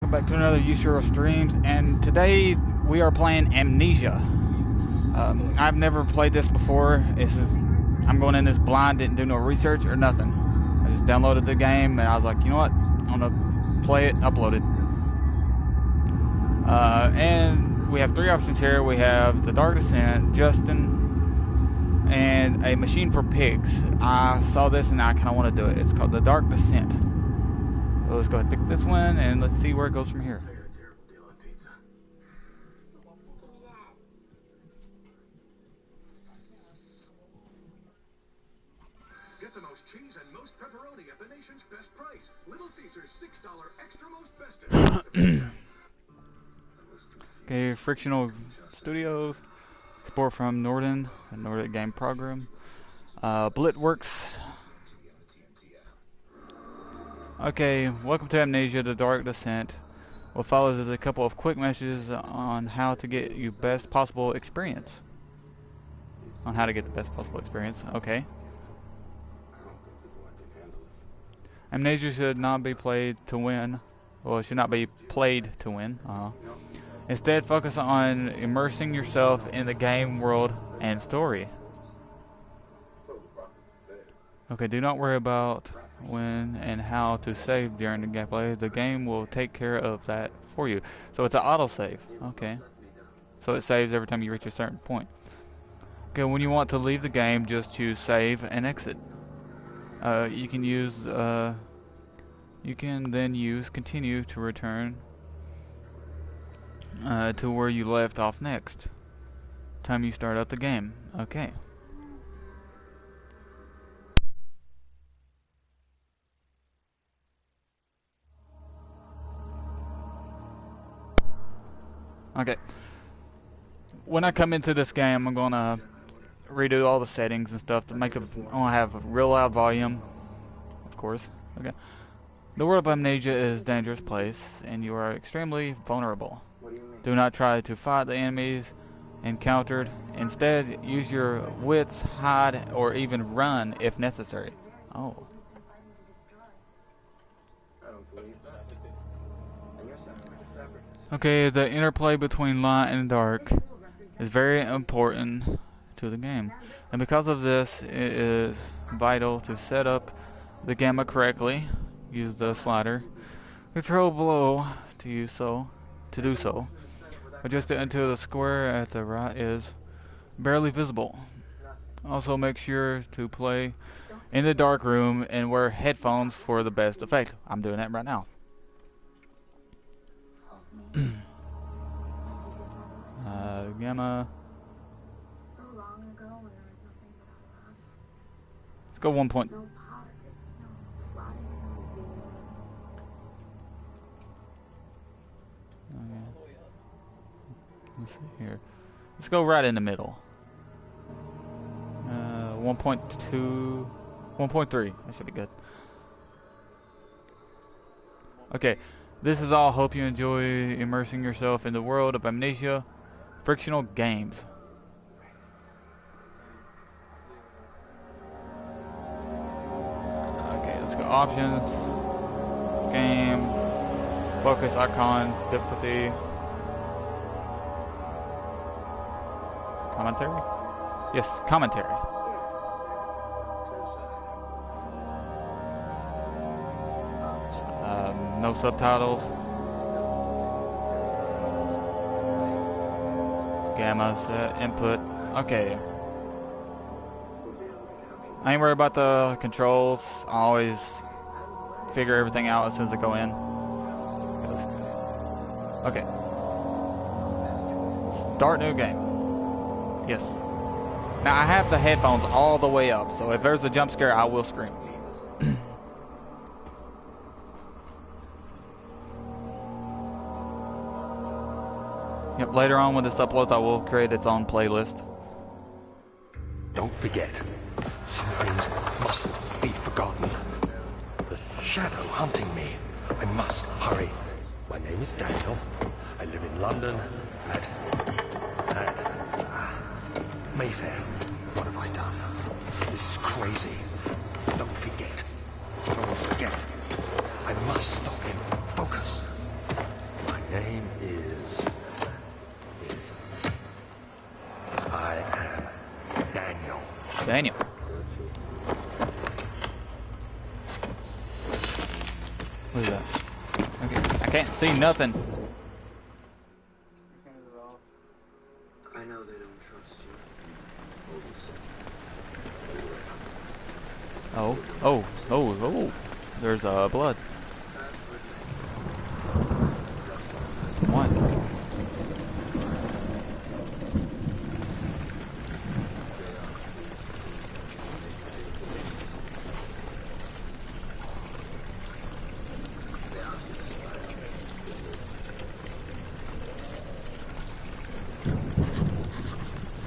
Welcome back to another Ushiro streams, and today we are playing Amnesia. I've never played this before. I'm going in this blind, didn't do no research or nothing. I just downloaded the game and I was like, you know what? I'm gonna play it, upload it. And we have three options here. We have the Dark Descent, Justin, and a Machine for Pigs. I saw this and I kind of want to do it. It's called the Dark Descent. So let's go ahead and pick this one and let's see where it goes from here. Get the most cheese and most pepperoni at the nation's best price. Little Caesars $6 extra most bestest. Okay, Frictional Studios, support from Norden, the Nordic Game Program. Blitworks. Okay, welcome to Amnesia, the Dark Descent. What follows is a couple of quick messages on how to get you best possible experience. On how to get the best possible experience. Okay. Amnesia should not be played to win. Well, it should not be played to win. Instead, focus on immersing yourself in the game world and story. Okay, do not worry about when and how to save during the gameplay. The game will take care of that for you. So it's an autosave. Okay. So it saves every time you reach a certain point. Okay, when you want to leave the game, just choose save and exit. You can then use continue to return to where you left off next time you start up the game. Okay. Okay. When I come into this game, I'm gonna redo all the settings and stuff to make it. I want to have a real loud volume, of course. Okay. The world of Amnesia is a dangerous place, and you are extremely vulnerable. Do not try to fight the enemies encountered. Instead, use your wits, hide, or even run if necessary. Oh. Okay, the interplay between light and dark is very important to the game. And because of this, it is vital to set up the gamma correctly. Use the slider. Control below to do so. Adjust it until the square at the right is barely visible. Also make sure to play in the dark room and wear headphones for the best effect. I'm doing that right now. Gamma. Let's go 1 point. Let's see here. Let's go right in the middle. 1.2, 1.3. That should be good. Okay, this is all. Hope you enjoy immersing yourself in the world of Amnesia. Frictional games. Okay, let's go options. Game. Focus icons. Difficulty. Commentary? Yes, commentary. No subtitles. Gamma set input. Okay. I ain't worried about the controls. I always figure everything out as soon as I go in. Okay. Start new game. Yes. Now I have the headphones all the way up, so if there's a jump scare, I will scream. Yep, later on when this uploads, I will create its own playlist. Don't forget, some things mustn't be forgotten. The shadow hunting me. I must hurry. My name is Daniel. I live in London at Mayfair. What have I done? This is crazy. Don't forget. Don't forget. I must stop him. Focus. Daniel. What is that? Okay, I can't see nothing. I know they don't trust you. Oh, oh, oh, oh. There's blood. What?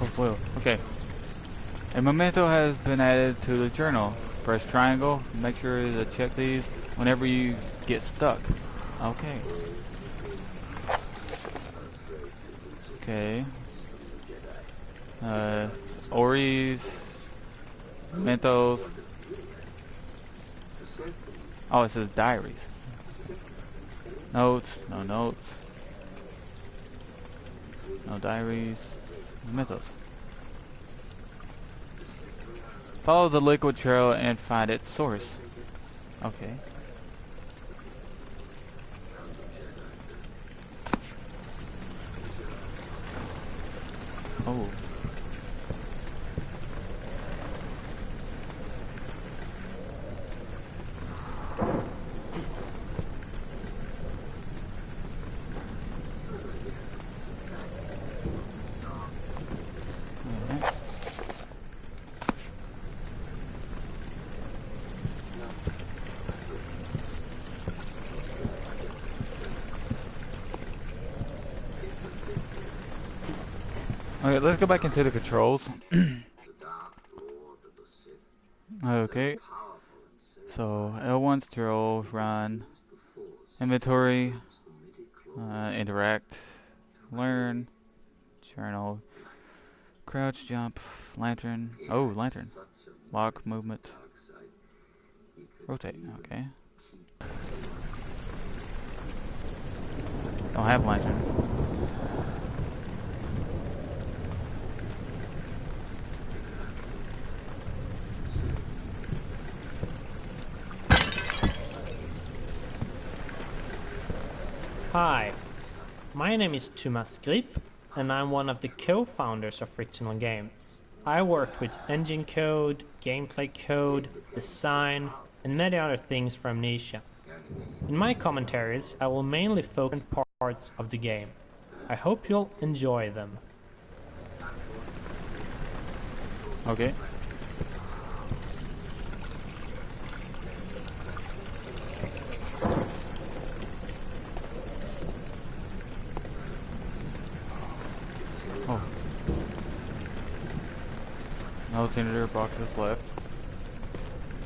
Oh, well, okay. A memento has been added to the journal. Press triangle. Make sure to check these whenever you get stuck. Okay. Okay. Ori's, mementos. Oh, it says diaries. Notes. No notes. No diaries. Mementos. Follow the liquid trail and find its source. Okay. Oh. Okay, let's go back into the controls. Okay. So L1's drill, run, inventory, interact, learn, journal, crouch, jump, lantern. Oh, lantern. Lock, movement, rotate. Okay. Don't have lantern. Hi, my name is Thomas Grip, and I'm one of the co-founders of Frictional Games. I worked with engine code, gameplay code, design, and many other things for Amnesia. In my commentaries, I will mainly focus on parts of the game. I hope you'll enjoy them. Okay. Oh. No tinder boxes left.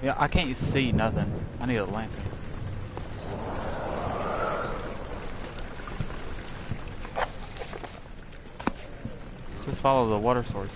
Yeah, I can't see nothing. I need a lantern. Let's just follow the water source.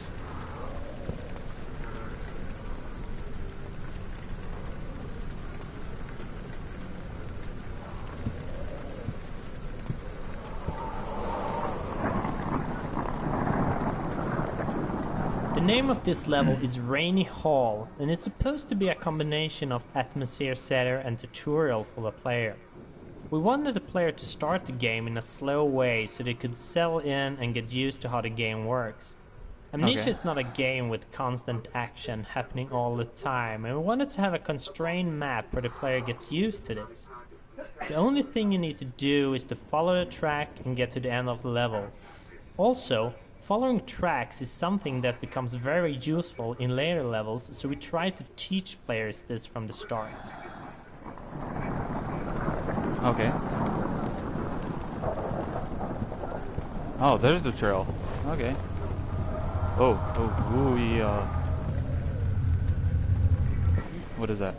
The name of this level is Rainy Hall, and it's supposed to be a combination of atmosphere setter and tutorial for the player. We wanted the player to start the game in a slow way so they could settle in and get used to how the game works. Amnesia Okay. is not a game with constant action happening all the time, and we wanted to have a constrained map where the player gets used to this. The only thing you need to do is to follow the track and get to the end of the level. Also, following tracks is something that becomes very useful in later levels, so we try to teach players this from the start. Okay. Oh, there's the trail. Okay. Oh, oh, ooh, yeah. What is that?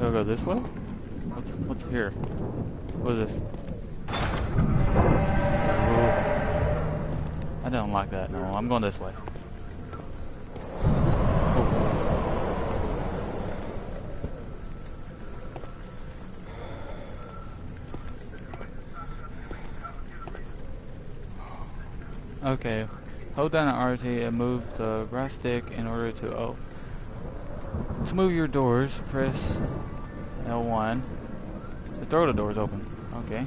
I'll go this way? What's here? What is this? Ooh. I don't like that. No, I'm going this way. Oh. Okay. Hold down RT and move the right stick in order to to move your doors. Press L1 to throw the doors open. Okay.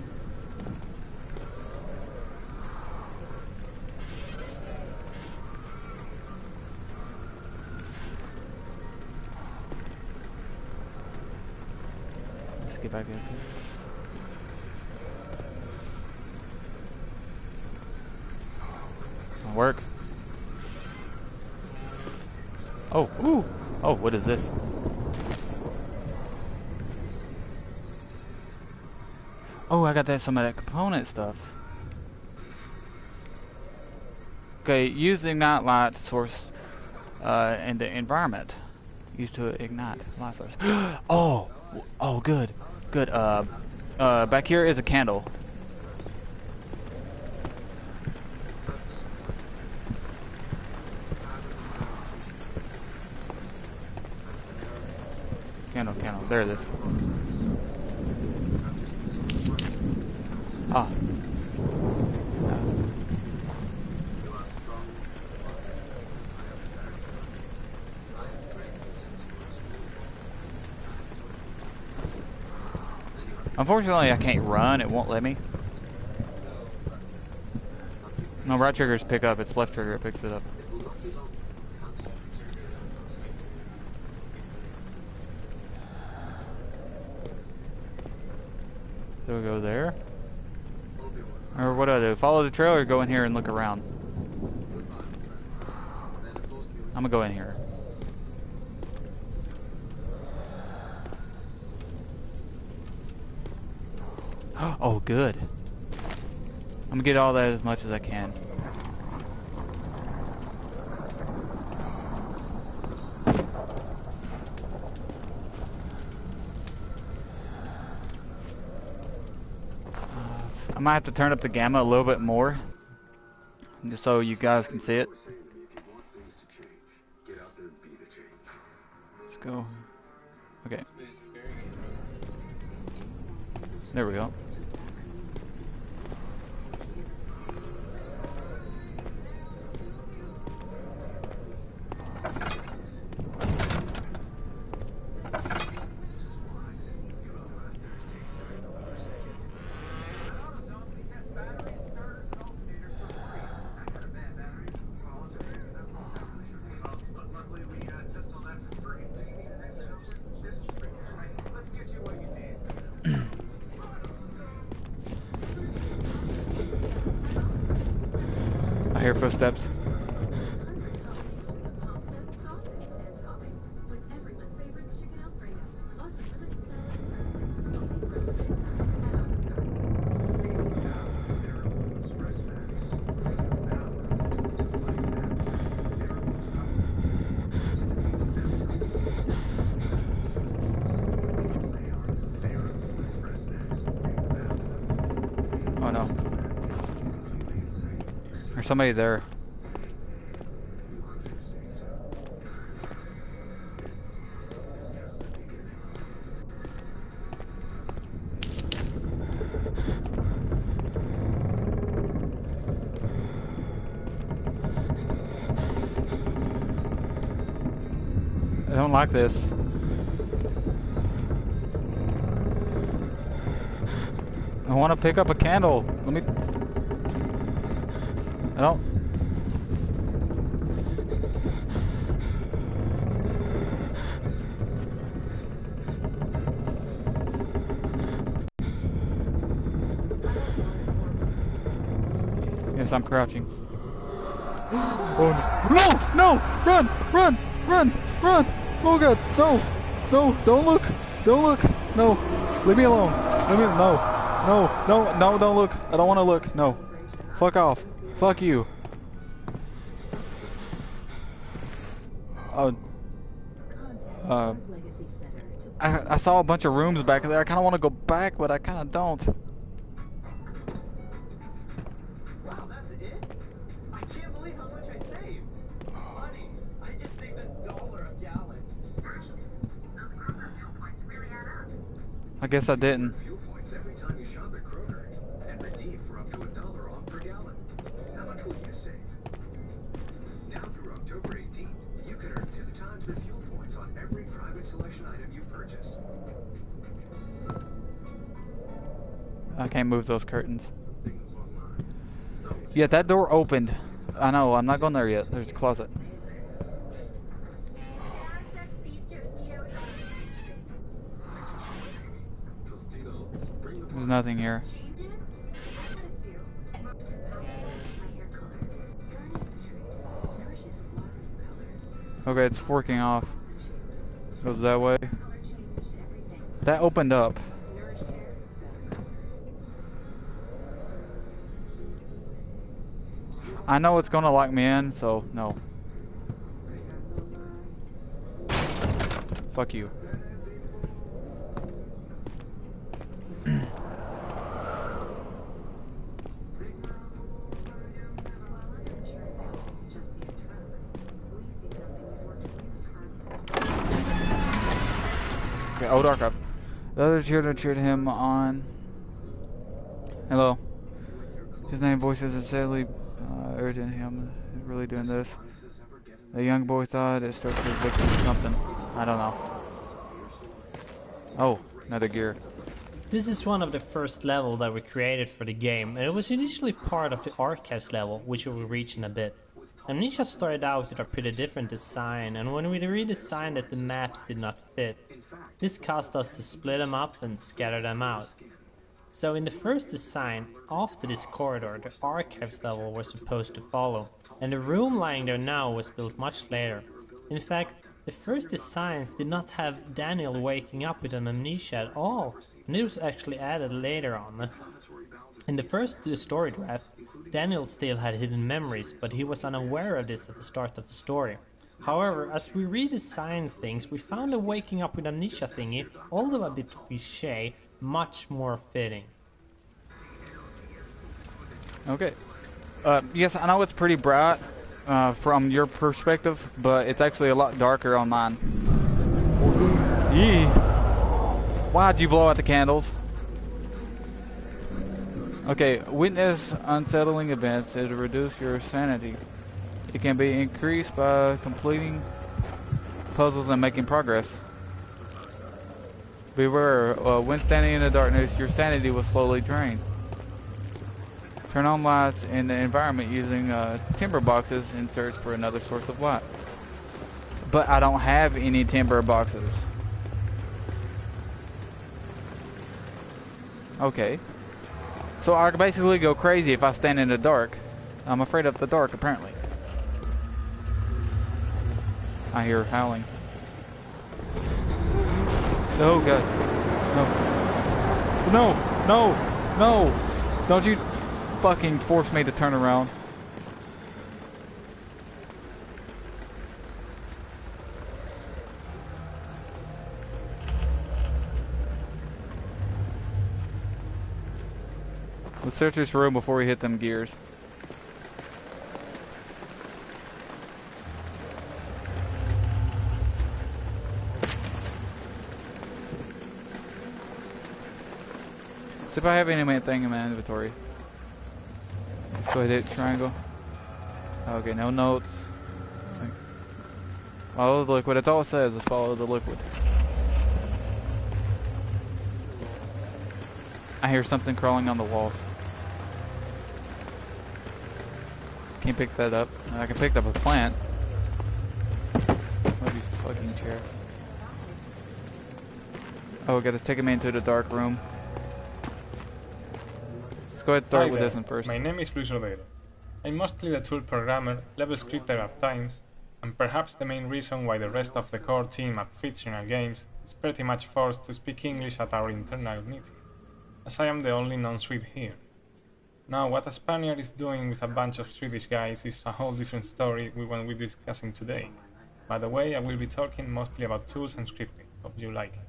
Let's get back in. Work. Oh, ooh. Oh, what is this? Oh, I got some of that component stuff. Okay, use the ignite light source in the environment. Used to ignite light source. Oh, oh, good, good. Back here is a candle. Candle. There it is. Ah. Unfortunately, I can't run. It won't let me. No, right triggers pick up. It's left trigger. It picks it up. Do we go there? Or what do I do? Follow the trail or go in here and look around? I'm gonna go in here. Oh, good. I'm gonna get all that as much as I can. I might have to turn up the gamma a little bit more, just so you guys can see it. Let's go. Okay. There we go. I hear footsteps. Oh no. There's somebody there. I don't like this. I want to pick up a candle. Let me... I don't... Yes, I'm crouching. Oh no! No! Run! Run! Run! Run! Oh god! No! No! Don't look! Don't look! No! Leave me alone! Leave me... No! No! No! No! Don't look! I don't want to look! No! Fuck off! Fuck you! I saw a bunch of rooms back there. I kind of want to go back, but I kind of don't. Wow, that's it? I can't believe how much I saved. Money. I just saved $1 a gallon. Nice. Those Kroger fuel points really add up. I guess I didn't. Fuel points every time you shop at Kroger and redeem for up to $1 off per gallon. How much will you save? every private selection item you purchase. I can't move those curtains. Things online. So Yeah, that door opened. I know, I'm not going there yet. There's a closet. There's nothing here. Okay, it's forking off. Goes that way. That opened up. I know it's gonna lock me in, so no. Fuck you. Okay, oh, dark up. The other cheered him on. Hello. His name voices are sadly urging him. He's really doing this. The young boy thought it struck his victim or something. I don't know. Oh, another gear. This is one of the first levels that we created for the game, and it was initially part of the archives level, which we will reach in a bit. Amnesia started out with a pretty different design, and when we redesigned it, the maps did not fit. This caused us to split them up and scatter them out. So in the first design, after this corridor, the archives level was supposed to follow, and the room lying there now was built much later. In fact, the first designs did not have Daniel waking up with an amnesia at all, and it was actually added later on. In the first story draft, Daniel still had hidden memories, but he was unaware of this at the start of the story. However, as we redesigned things, we found the waking up with amnesia thingy, although a bit cliché, much more fitting. Okay. Yes, I know it's pretty bright from your perspective, but it's actually a lot darker on mine. Yee. Why'd you blow out the candles? Okay, witness unsettling events to reduce your sanity. It can be increased by completing puzzles and making progress. Beware, when standing in the darkness, your sanity will slowly drain. Turn on lights in the environment using timber boxes in search for another source of light. But I don't have any timber boxes. Okay. So I can basically go crazy if I stand in the dark. I'm afraid of the dark, apparently. I hear howling. Oh god. No. No. No. No. Don't you fucking force me to turn around. Let's search this room before we hit them gears. See if I have anything in my inventory. Let's go ahead and hit triangle. Okay, no notes. Follow the liquid. That's all it says is follow the liquid. I hear something crawling on the walls. Can't pick that up. I can pick up a plant. Maybe fucking chair. Oh god, it's taking me into the dark room. Let's go ahead and start Hi with there. this one first. My name is Luis Rodero. I'm mostly the tool programmer, level scripter at times, and perhaps the main reason why the rest of the core team at Fictional Games is pretty much forced to speak English at our internal meeting, as I am the only non-Swede here. Now, what a Spaniard is doing with a bunch of Swedish guys is a whole different story we won't be discussing today. By the way, I will be talking mostly about tools and scripting. Hope you like it.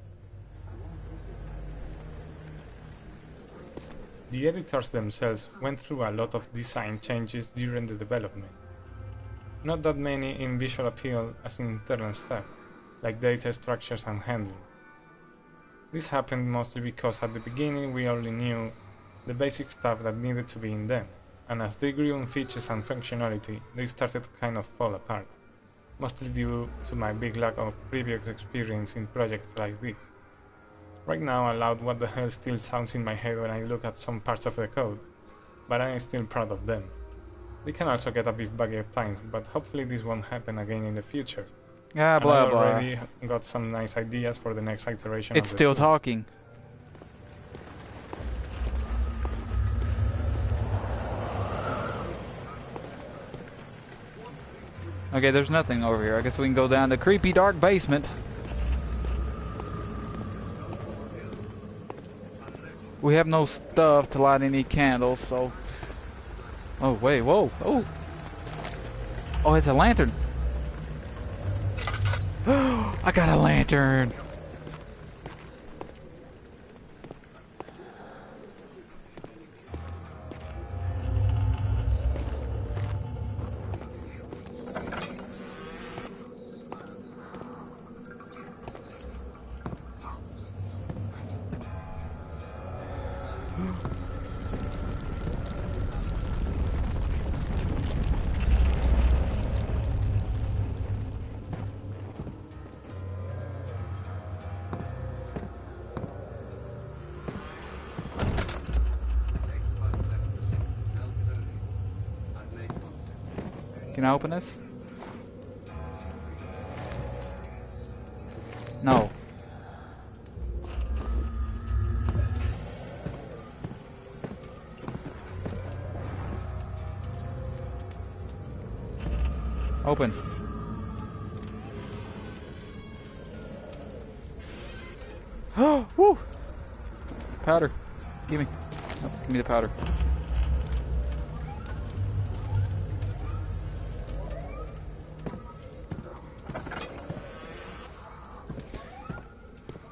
The editors themselves went through a lot of design changes during the development. Not that many in visual appeal as in internal stuff, like data structures and handling. This happened mostly because at the beginning we only knew the basic stuff that needed to be in them, and as they grew in features and functionality, they started to kind of fall apart. mostly due to my big lack of previous experience in projects like this. Right now, aloud what the hell still sounds in my head when I look at some parts of the code, but I am still proud of them. They can also get a bit buggy at times, but hopefully this won't happen again in the future. Yeah, And blah I blah. already got some nice ideas for the next iteration It's of the still tool. talking. Okay, there's nothing over here. I guess we can go down the creepy dark basement. We have no stuff to light any candles, so... Oh, wait, whoa, oh! Oh, it's a lantern! I got a lantern! Can I open this? No. Open. Oh, woo! Powder. Give me. Oh, give me the powder.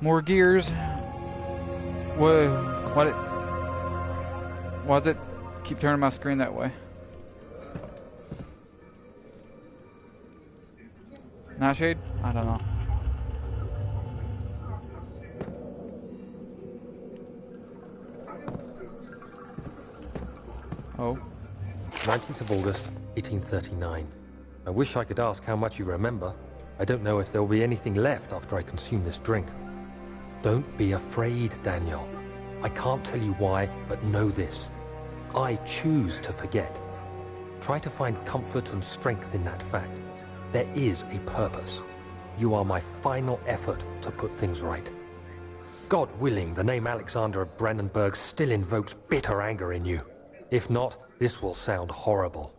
More gears. Whoa. What it? Why does it keep turning my screen that way? Nightshade? I don't know. Oh. 19th of August, 1839. I wish I could ask how much you remember. I don't know if there will be anything left after I consume this drink. Don't be afraid, Daniel. I can't tell you why, but know this. I choose to forget. Try to find comfort and strength in that fact. There is a purpose. You are my final effort to put things right. God willing, the name Alexander of Brandenburg still invokes bitter anger in you. If not, this will sound horrible.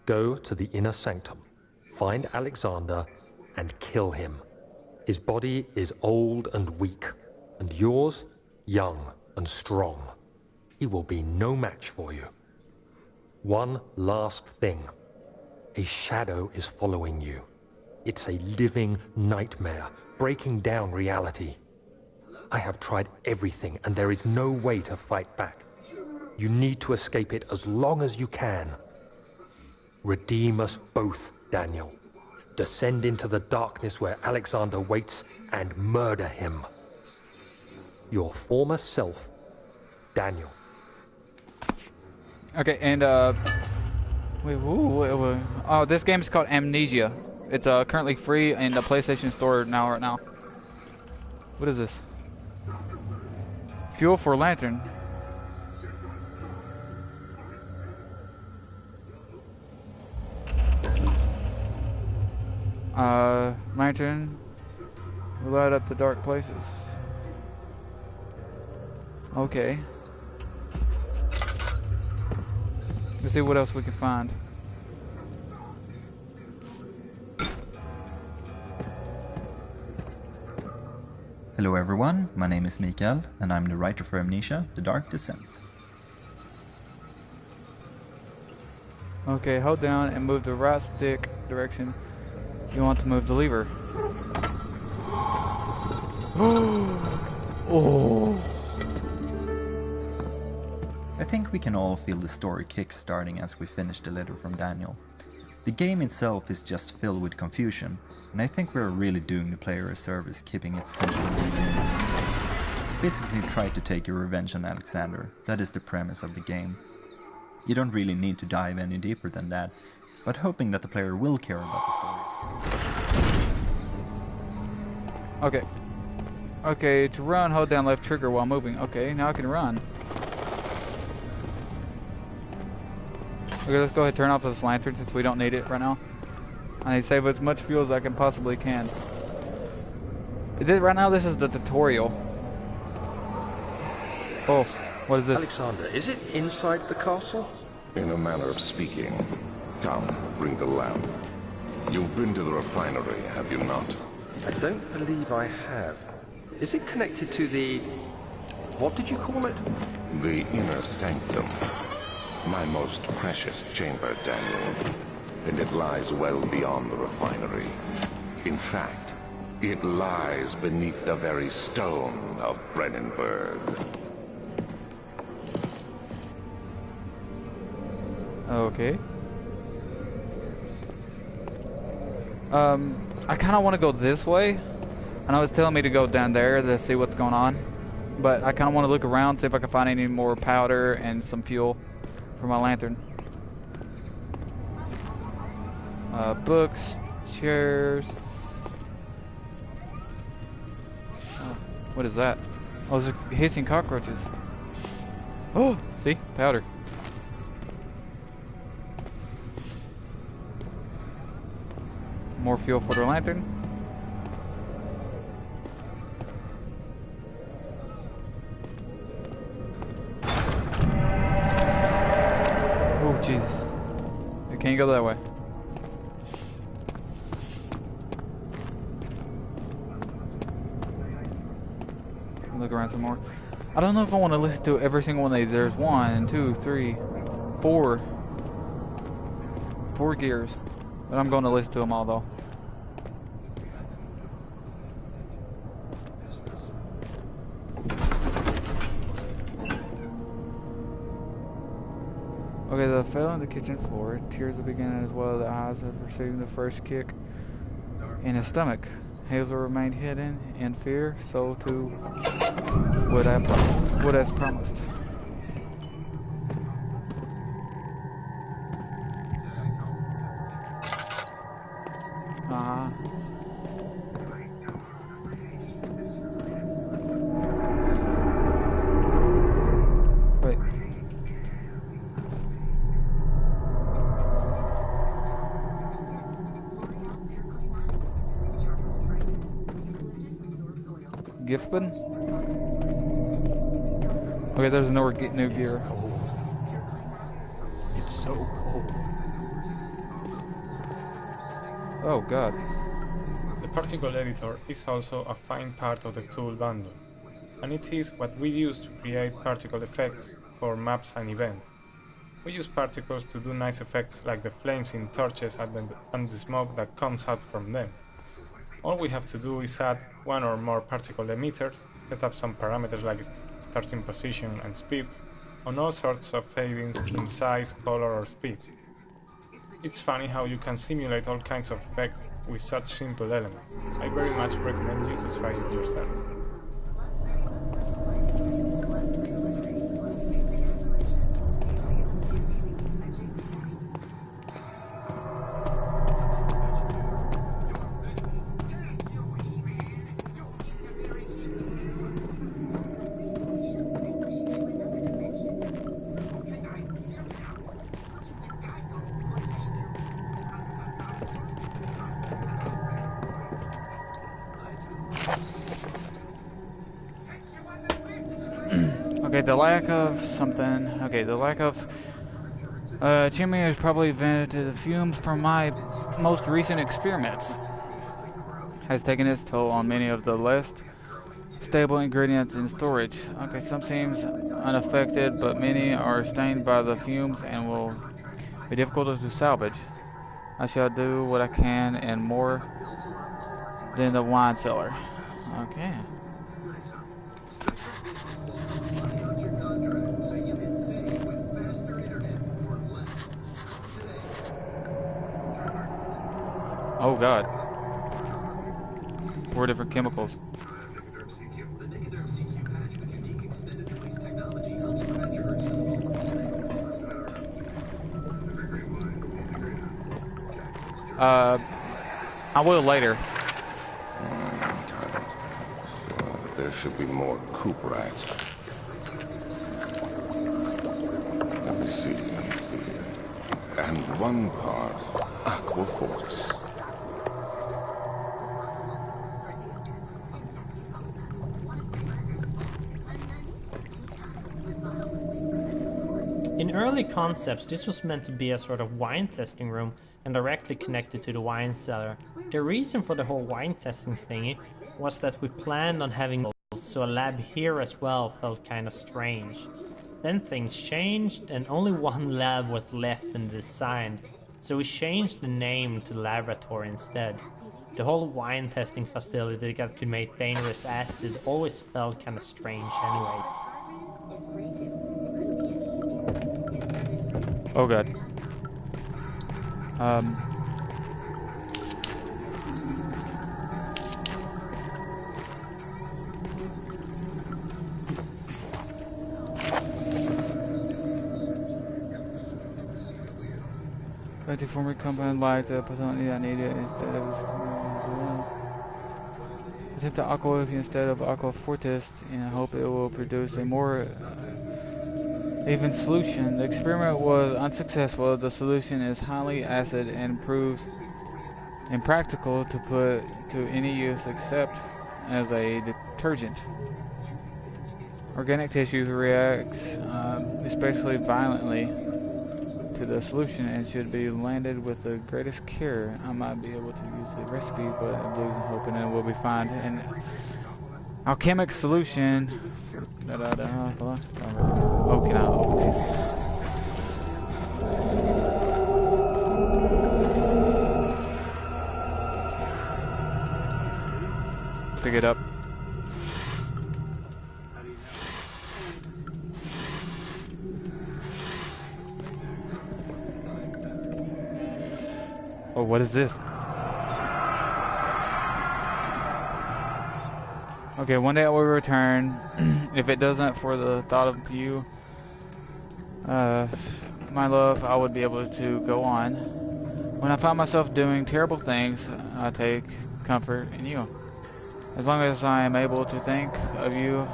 Go to the inner sanctum, find Alexander, and kill him. His body is old and weak, and yours, young and strong. He will be no match for you. One last thing. A shadow is following you. It's a living nightmare, breaking down reality. I have tried everything, and there is no way to fight back. You need to escape it as long as you can. Redeem us both, Daniel. Descend into the darkness where Alexander waits and murder him. Your former self, Daniel. Okay, and wait. Oh, this game is called Amnesia. It's currently free in the PlayStation Store right now. What is this? Fuel for lantern. Lantern will light up the dark places. Okay. Let's see what else we can find. Hello everyone, my name is Mikael and I'm the writer for Amnesia, The Dark Descent. Okay, hold down and move the right stick direction. You want to move the lever. Oh! I think we can all feel the story kick-starting as we finish the letter from Daniel. The game itself is just filled with confusion, and I think we're really doing the player a service keeping it simple. Basically try to take your revenge on Alexander, that is the premise of the game. You don't really need to dive any deeper than that, but hoping that the player will care about the story. Okay. Okay, to run, hold down left trigger while moving. Okay, now I can run. Okay, let's go ahead and turn off this lantern since we don't need it right now. I need to save as much fuel as I can possibly can. Right now, this is the tutorial. Oh, what is this? Alexander, is it inside the castle? In a manner of speaking. Come, bring the lamp. You've been to the refinery, have you not? I don't believe I have. Is it connected to the... what did you call it? The inner sanctum. My most precious chamber, Daniel. And it lies well beyond the refinery. In fact, it lies beneath the very stone of Brennenburg. Okay. I kind of want to go this way. I know it's telling me to go down there to see what's going on. But I kind of want to look around, see if I can find any more powder and some fuel for my lantern. Books, chairs. Oh, what is that? Oh, those are hissing cockroaches. Oh, see? Powder. More fuel for the lantern. Oh, Jesus. We can't go that way. Look around some more. I don't know if I want to listen to every single one of these. There's 1, 2, 3, 4. 4 gears. But I'm going to listen to them all though. Okay, the fell on the kitchen floor. Tears will begin as well. The eyes have received the first kick in his stomach. Hazel remained hidden in fear, so too would as promised. Wait. Gift bin? Okay, there's no new gear. It's so cold. Oh god. The particle editor is also a fine part of the tool bundle, and it is what we use to create particle effects for maps and events. We use particles to do nice effects like the flames in torches and the smoke that comes out from them. All we have to do is add one or more particle emitters, set up some parameters like starting position and speed, on all sorts of fadings in size, color or speed. It's funny how you can simulate all kinds of effects with such simple elements. I very much recommend you to try it yourself. Okay, the lack of something. Okay, the lack of chimney has probably vented the fumes from my most recent experiments. Has taken its toll on many of the less stable ingredients in storage. Okay, some seems unaffected, but many are stained by the fumes and will be difficult to salvage. I shall do what I can and more than the wine cellar. Okay. Oh god. 4 different chemicals. The negative CQ patch with unique extended release technology helps prevent your system. I will later. There should be more coop rats. Let me see. And one part aqua fortis. In early concepts, this was meant to be a sort of wine testing room and directly connected to the wine cellar. The reason for the whole wine testing thingy was that we planned on having so a lab here as well felt kind of strange. Then things changed and only one lab was left in the design, so we changed the name to laboratory instead. The whole wine testing facility that could make dangerous acid always felt kind of strange anyways. Oh god. To form a compound like the potency I needed instead of attempt the aqua instead of aqua fortis and hope it will produce a more even solution. The experiment was unsuccessful. The solution is highly acid and proves impractical to put to any use except as a detergent. Organic tissue reacts especially violently to the solution and should be landed with the greatest care. I might be able to use the recipe, but I'm losing hope and it will be fine. An alchemic solution. Oh, can I open these? Pick it up. Oh, what is this? Okay, one day I will return. If it doesn't, for the thought of you, my love, I would be able to go on. When I find myself doing terrible things, I take comfort in you. As long as I am able to think of you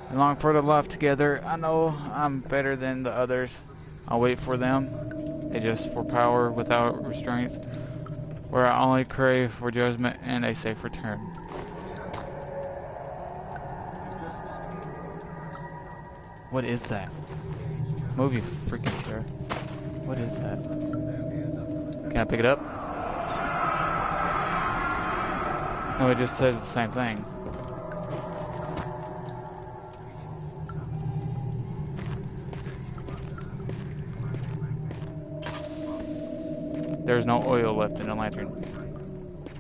and long for the life together, I know I'm better than the others. I'll wait for them. They just for power without restraints, where I only crave for judgment and a safe return. What is that? Move, you freaking sir. What is that? Can I pick it up? No, it just says the same thing. There's no oil left in the lantern.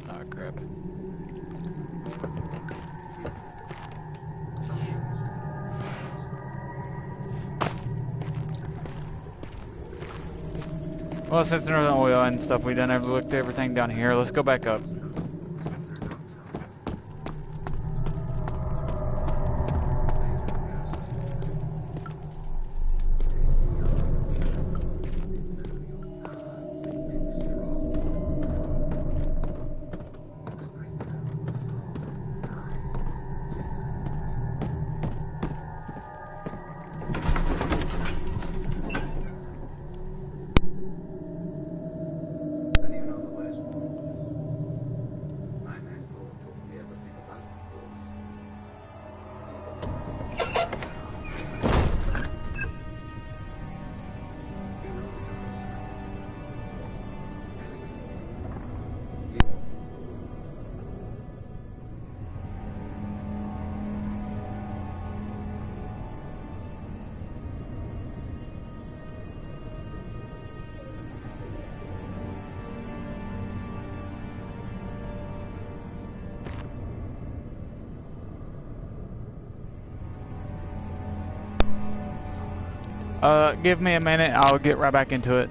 Oh, crap. Well, since there's no oil and stuff, we done looked everything down here. Let's go back up. Give me a minute, I'll get right back into it.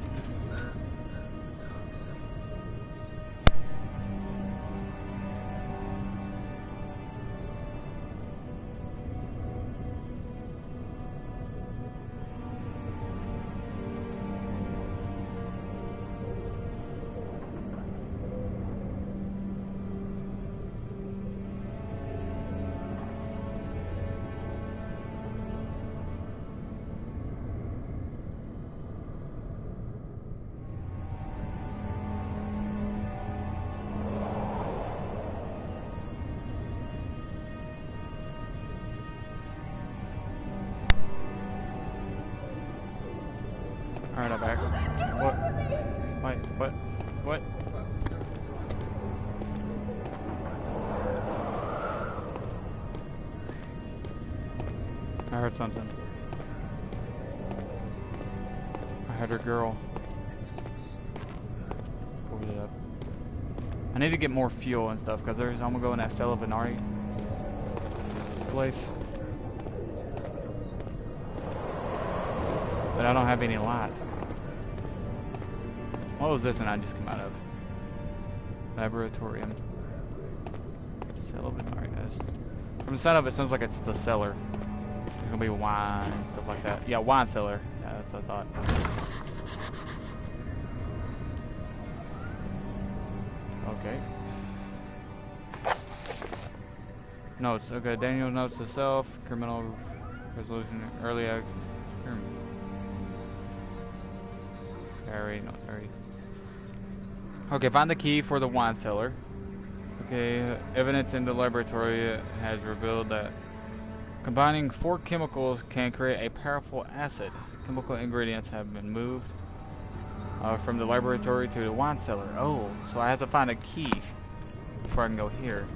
Alright, I'm back. What? Wait, what? What? I heard something. I heard her girl. Pulled it up. I need to get more fuel and stuff because I'm gonna go in that Stella Venari place. But I don't have any light. What was this and I just come out of? Laboratorium. Stella Venari. From the sound of it, sounds like it's the cellar. There's gonna be wine and stuff like that. Yeah, wine cellar. Yeah, that's what I thought. Okay. Notes. Okay, Daniel notes to self. Criminal resolution. Early act. Harry, not Harry. Okay, find the key for the wine cellar. Okay, evidence in the laboratory has revealed that combining 4 chemicals can create a powerful acid. Chemical ingredients have been moved from the laboratory to the wine cellar. Oh, so I have to find a key before I can go here.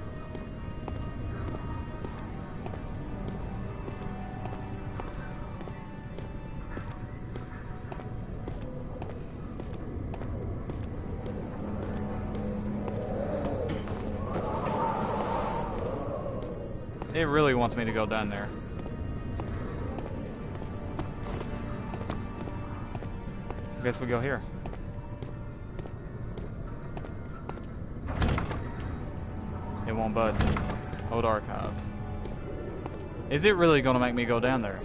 It really wants me to go down there. I guess we go here. It won't budge. Old archive. Is it really gonna make me go down there?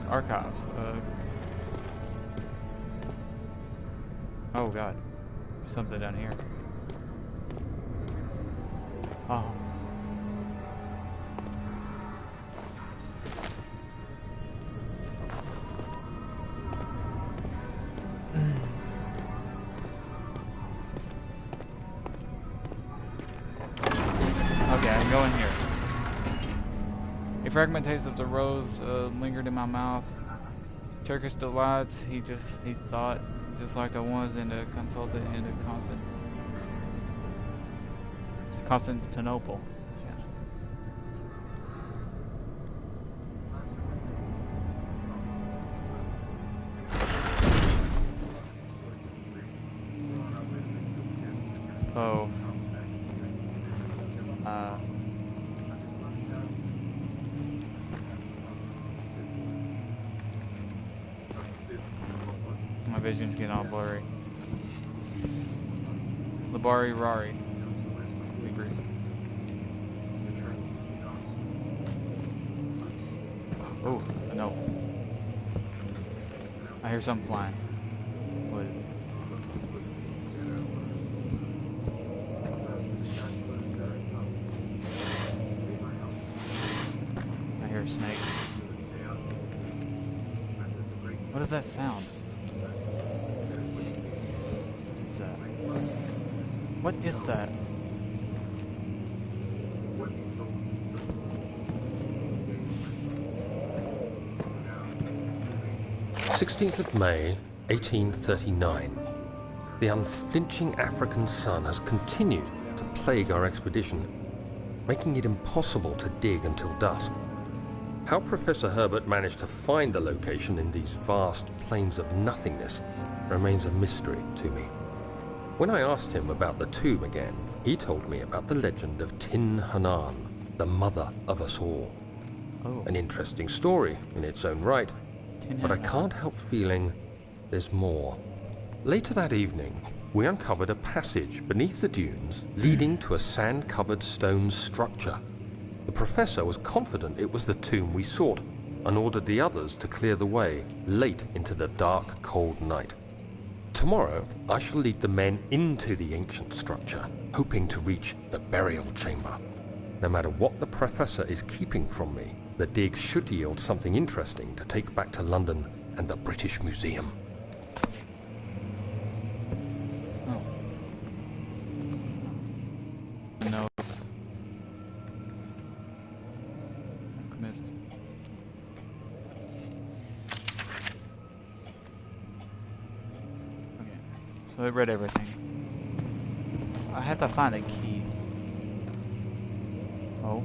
Archive. Oh god. There's something down here. Oh. Okay, I can go in here. A fragment taste of the rose lingered in my mouth. Turkish delights, he thought, just like the ones in the consultant in the Constantinople. Yeah. Oh. My vision's getting all blurry. Labari Rari. Oh, no. I hear something flying. What is it? I hear a snake. What is that sound? What is that? May 1839. The unflinching African sun has continued to plague our expedition, making it impossible to dig until dusk. How Professor Herbert managed to find the location in these vast plains of nothingness remains a mystery to me. When I asked him about the tomb again, he told me about the legend of Tin Hanan, the mother of us all. Oh. An interesting story in its own right, but I can't help feeling there's more. Later that evening, we uncovered a passage beneath the dunes leading to a sand-covered stone structure. The professor was confident it was the tomb we sought and ordered the others to clear the way late into the dark, cold night. Tomorrow, I shall lead the men into the ancient structure, hoping to reach the burial chamber. No matter what the Professor is keeping from me, the dig should yield something interesting to take back to London and the British Museum. Oh. No. Missed. Okay. So I read everything. So I have to find a key. Oh.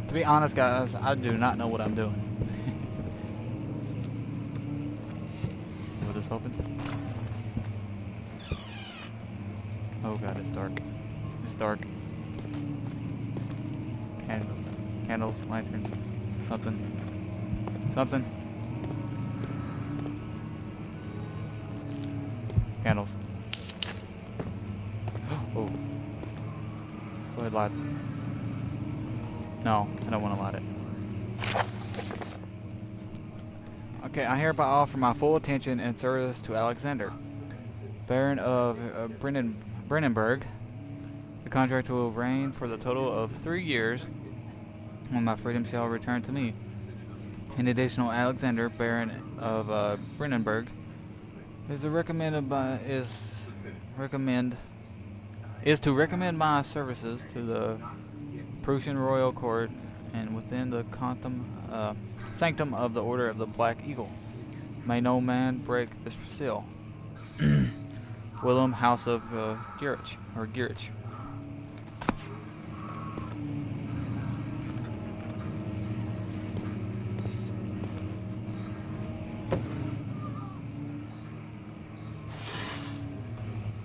To be honest, guys, I do not know what I'm doing. Will this open? Oh god, it's dark. It's dark. Candles. Candles, lanterns. Something. Something. Candles. Oh. Let's go ahead, light. No, I don't want to light it. Okay, I hereby offer my full attention and service to Alexander, Baron of Brennenburg. The contract will reign for the total of 3 years, when my freedom shall return to me. In addition, Alexander, Baron of Brennenburg, is to recommend my services to the Prussian royal court and within the sanctum of the Order of the Black Eagle. May no man break this seal. Willem, House of Gierich, or Gierich.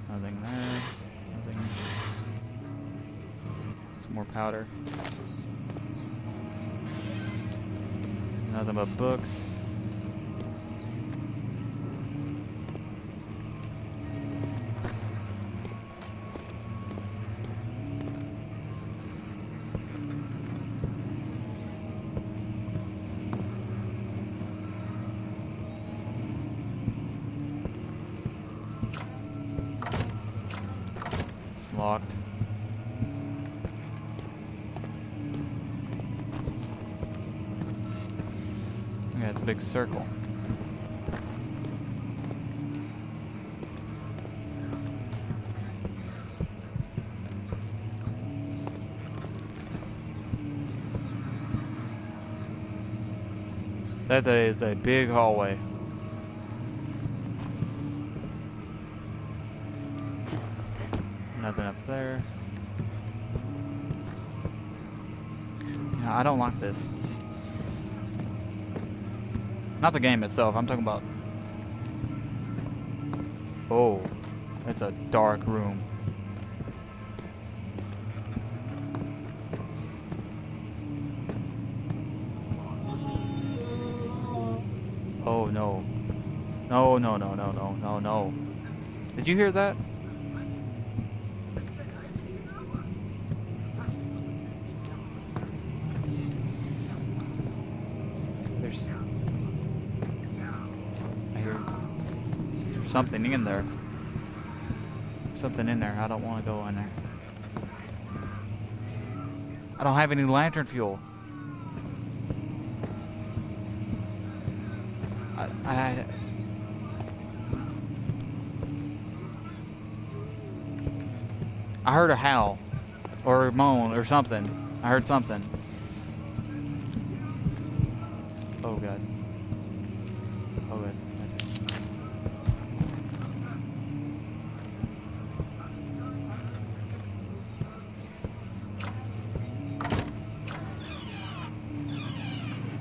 Nothing there. Nothing. Some more powder. Nothing but books. It's locked. Yeah, it's a big circle. That is a big hallway. Nothing up there. You know, I don't like this. Not the game itself, I'm talking about... Oh, it's a dark room. Oh no. No, no, no, no, no, no, no. Did you hear that? There's something in there. Something in there. I don't want to go in there. I don't have any lantern fuel. I heard a howl or a moan or something. I heard something. Oh god. Oh god.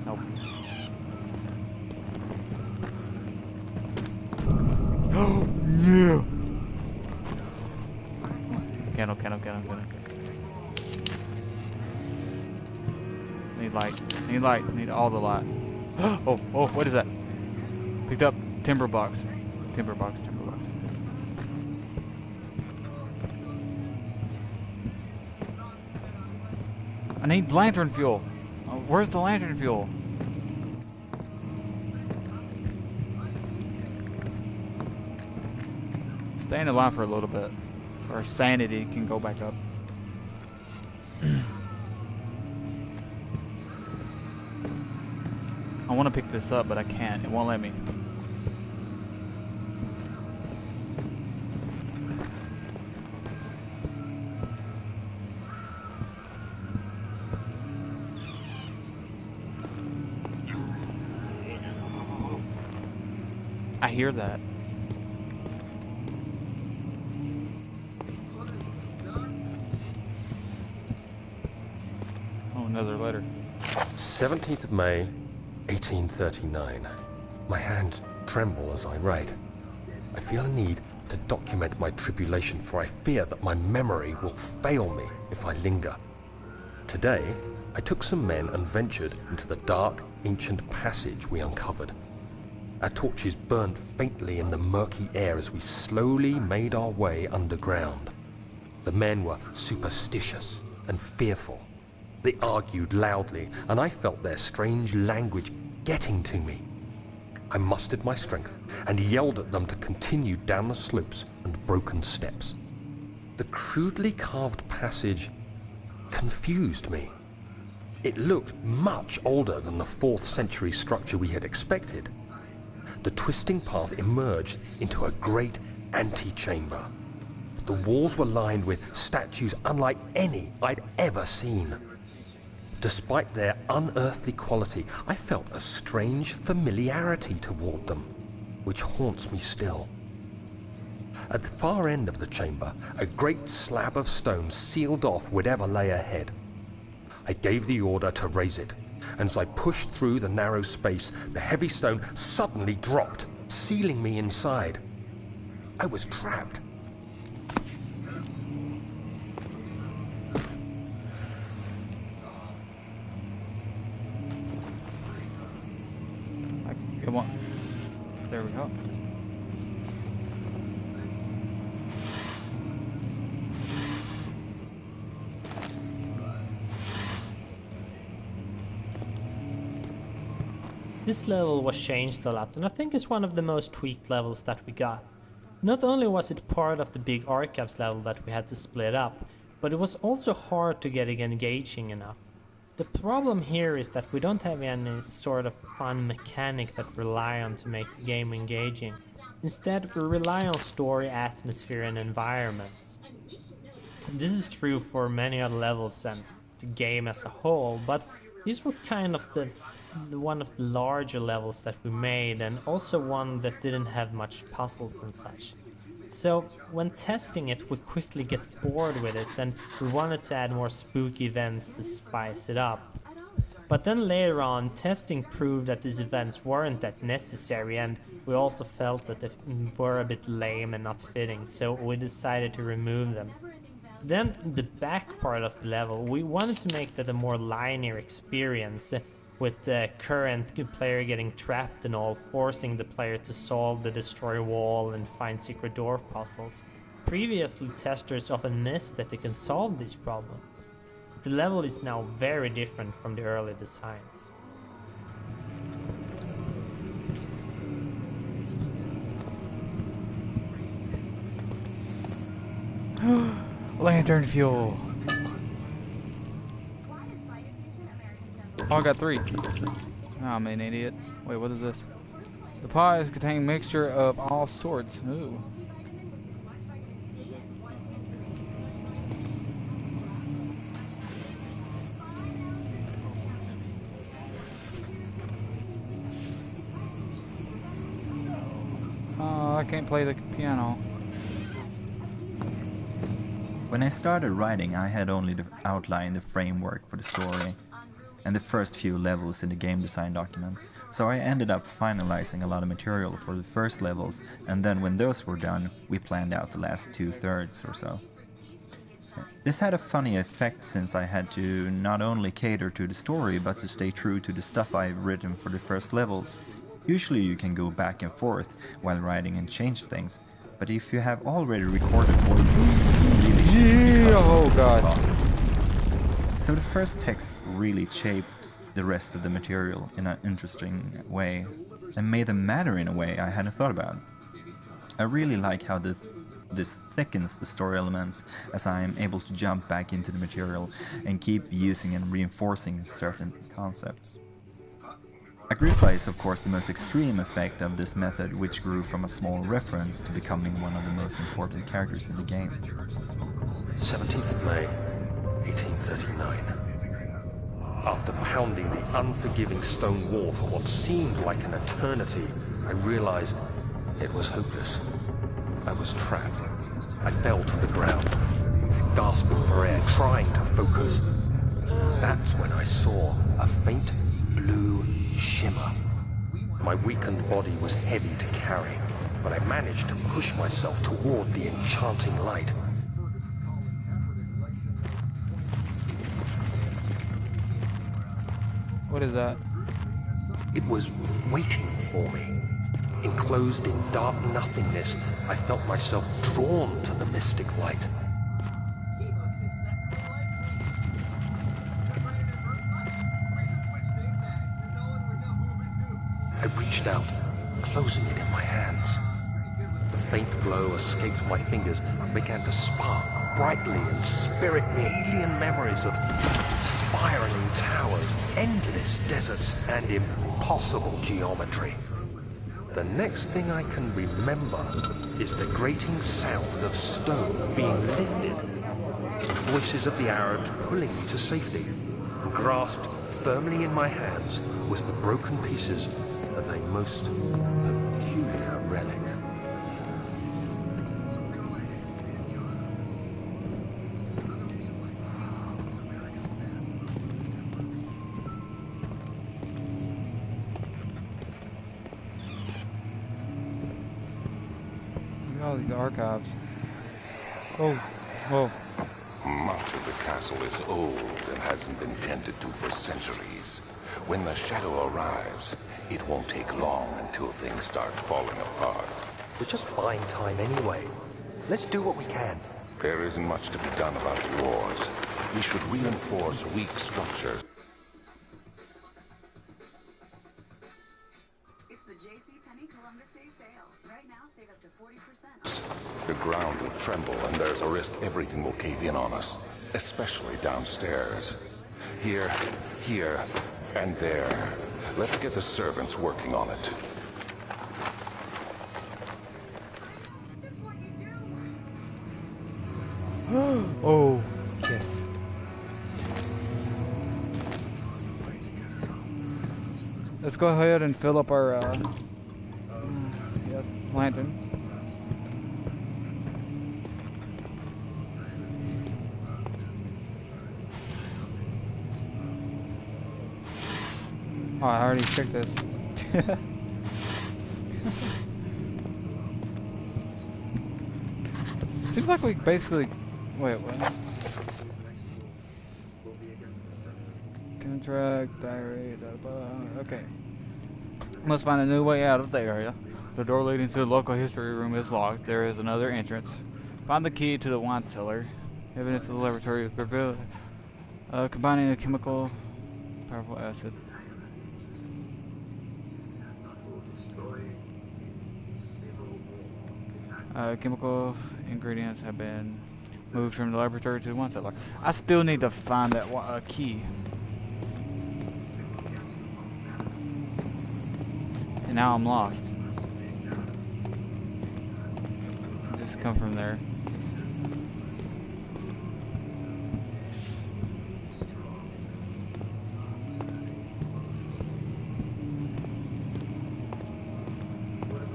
Nope. Oh yeah. Candle. Need light. Need all the light. Oh, what is that? Picked up timber box. Timber box. I need lantern fuel. Where's the lantern fuel? Staying alive for a little bit, so our sanity can go back up. I want to pick this up, but I can't. It won't let me. I hear that. Oh, another letter. 17th of May, 1839. My hands tremble as I write. I feel a need to document my tribulation, for I fear that my memory will fail me if I linger. Today, I took some men and ventured into the dark, ancient passage we uncovered. Our torches burned faintly in the murky air as we slowly made our way underground. The men were superstitious and fearful. They argued loudly, and I felt their strange language getting to me. I mustered my strength and yelled at them to continue down the slopes and broken steps. The crudely carved passage confused me. It looked much older than the 4th century structure we had expected. The twisting path emerged into a great antechamber. The walls were lined with statues unlike any I'd ever seen. Despite their unearthly quality, I felt a strange familiarity toward them, which haunts me still. At the far end of the chamber, a great slab of stone sealed off whatever lay ahead. I gave the order to raise it, and as I pushed through the narrow space, the heavy stone suddenly dropped, sealing me inside. I was trapped. Come on. There we go. This level was changed a lot, and I think it's one of the most tweaked levels that we got. Not only was it part of the big archives level that we had to split up, but it was also hard to get it engaging enough. The problem here is that we don't have any sort of fun mechanic that we rely on to make the game engaging. Instead, we rely on story, atmosphere, and environments. This is true for many other levels and the game as a whole, but these were kind of the one of the larger levels that we made, and also one that didn't have much puzzles and such. So when testing it, we quickly get bored with it, and we wanted to add more spooky events to spice it up. But then later on, testing proved that these events weren't that necessary, and we also felt that they were a bit lame and not fitting, so we decided to remove them. Then the back part of the level, we wanted to make that a more linear experience, with the current player getting trapped and all, forcing the player to solve the destroy wall and find secret door puzzles. Previously, testers often missed that they can solve these problems. The level is now very different from the early designs. Lantern fuel. Oh, I got 3. Oh, I'm an idiot. Wait, what is this? The pies contain mixture of all sorts. Ooh. Oh, I can't play the piano. When I started writing, I had only outlined the framework for the story and the first few levels in the game design document, so I ended up finalizing a lot of material for the first levels, and then when those were done, we planned out the last 2/3 or so. This had a funny effect since I had to not only cater to the story, but to stay true to the stuff I've written for the first levels. Usually you can go back and forth while writing and change things, but if you have already recorded voices, you really Oh god. process. So the first text really shaped the rest of the material in an interesting way, and made them matter in a way I hadn't thought about. I really like how this thickens the story elements, as I am able to jump back into the material and keep using and reinforcing certain concepts. Agrippa is of course the most extreme effect of this method, which grew from a small reference to becoming one of the most important characters in the game. 17th May, 1839. After pounding the unforgiving stone wall for what seemed like an eternity, I realized it was hopeless. I was trapped. I fell to the ground, gasping for air, trying to focus. That's when I saw a faint blue shimmer. My weakened body was heavy to carry, but I managed to push myself toward the enchanting light. What is that? It was waiting for me. Enclosed in dark nothingness, I felt myself drawn to the mystic light. I reached out, closing it in my hands. The faint glow escaped my fingers and began to spark brightly and spirit me alien memories of spiraling towers, endless deserts, and impossible geometry. The next thing I can remember is the grating sound of stone being lifted, the voices of the Arabs pulling me to safety, and grasped firmly in my hands was the broken pieces of a most peculiar relic. Look at all these archives. Oh, whoa. Much of the castle is old and hasn't been tended to for centuries. When the shadow arrives, it won't take long until things start falling apart. We're just buying time anyway. Let's do what we can. There isn't much to be done about the wars. We should reinforce weak structures. It's the JCPenney Columbus Day sale. Right now, save up to 40%. The ground will tremble and there's a risk everything will cave in on us, especially downstairs. Here, and there. Let's get the servants working on it. Oh, yes. Let's go ahead and fill up our yeah, lantern. Oh, I already checked this. Seems like we basically... Wait, what? Contract, diary, okay. Must find a new way out of the area. The door leading to the local history room is locked. There is another entrance. Find the key to the wine cellar. Evidence of the laboratory is revealed. Combining a chemical, powerful acid. Chemical ingredients have been moved from the laboratory to the wine cellar. I still need to find that key. And now I'm lost. Just come from there.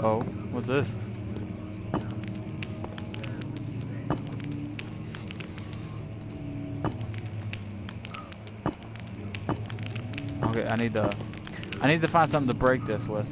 Oh, what's this? Okay, I need to find something to break this with.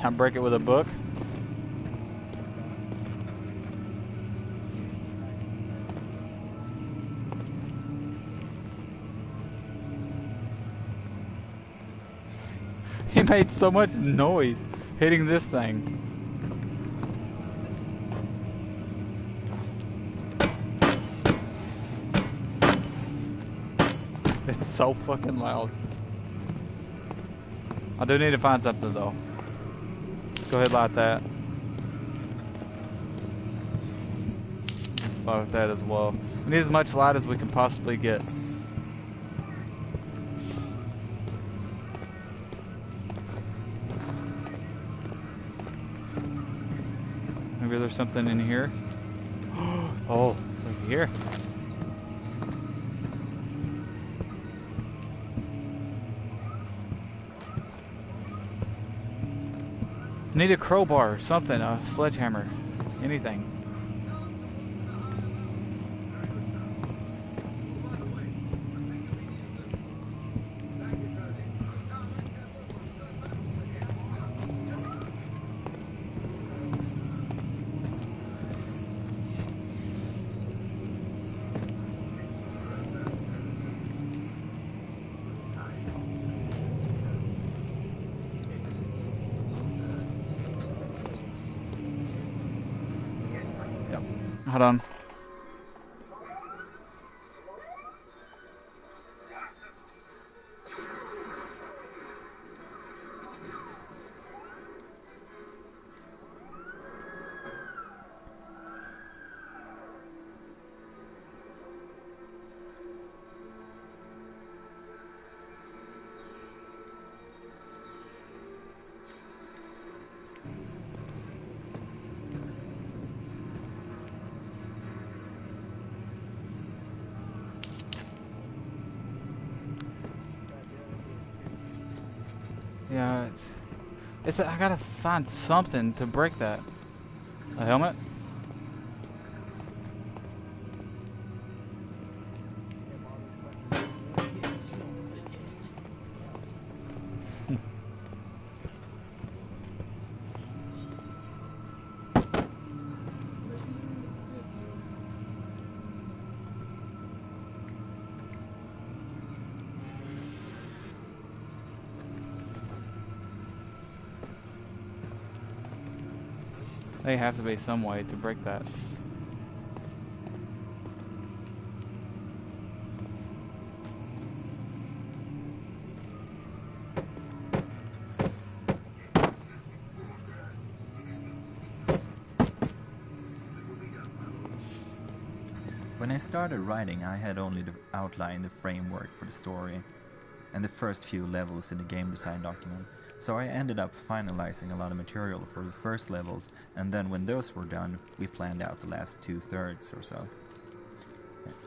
I break it with a book. He made so much noise hitting this thing. It's so fucking loud. I do need to find something though. Let's go ahead and light that. Let's light that as well. We need as much light as we can possibly get. Maybe there's something in here. Oh, look here. Need a crowbar, something, a sledgehammer, anything. Hold on. Yeah, I gotta find something to break that. A helmet? There have to be some way to break that. When I started writing, I had only outlined the framework for the story and the first few levels in the game design document, so I ended up finalizing a lot of material for the first levels, and then when those were done, we planned out the last 2/3 or so.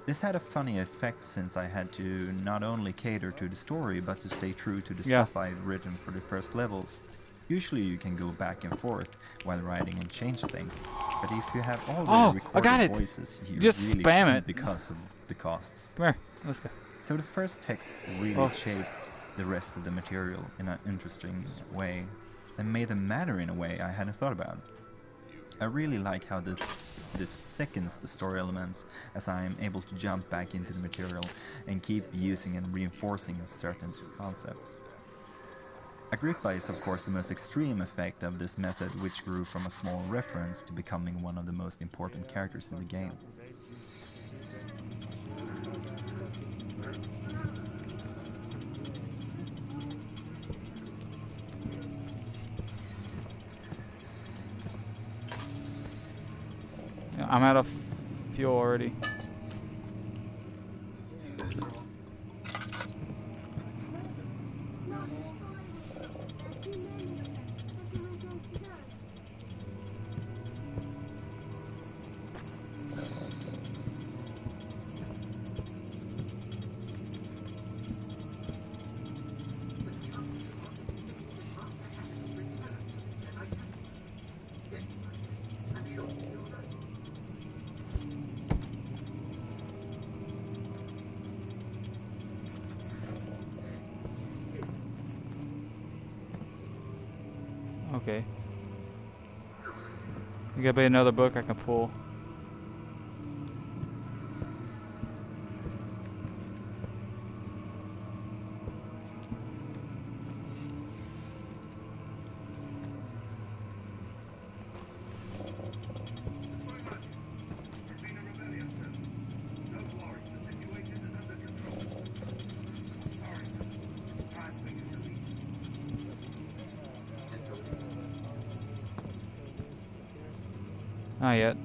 This had a funny effect since I had to not only cater to the story, but to stay true to the stuff I'd written for the first levels. Usually you can go back and forth while writing and change things, but if you have already recorded voices, you just really spam shouldn't it because of the costs. Come here, let's go. So the first text really shaped the rest of the material in an interesting way, and made them matter in a way I hadn't thought about. I really like how this thickens the story elements, as I am able to jump back into the material and keep using and reinforcing certain concepts. Agrippa is of course the most extreme effect of this method, which grew from a small reference to becoming one of the most important characters in the game. Yeah, I'm out of fuel already. Okay. You gotta be another book I can pull. Not yet.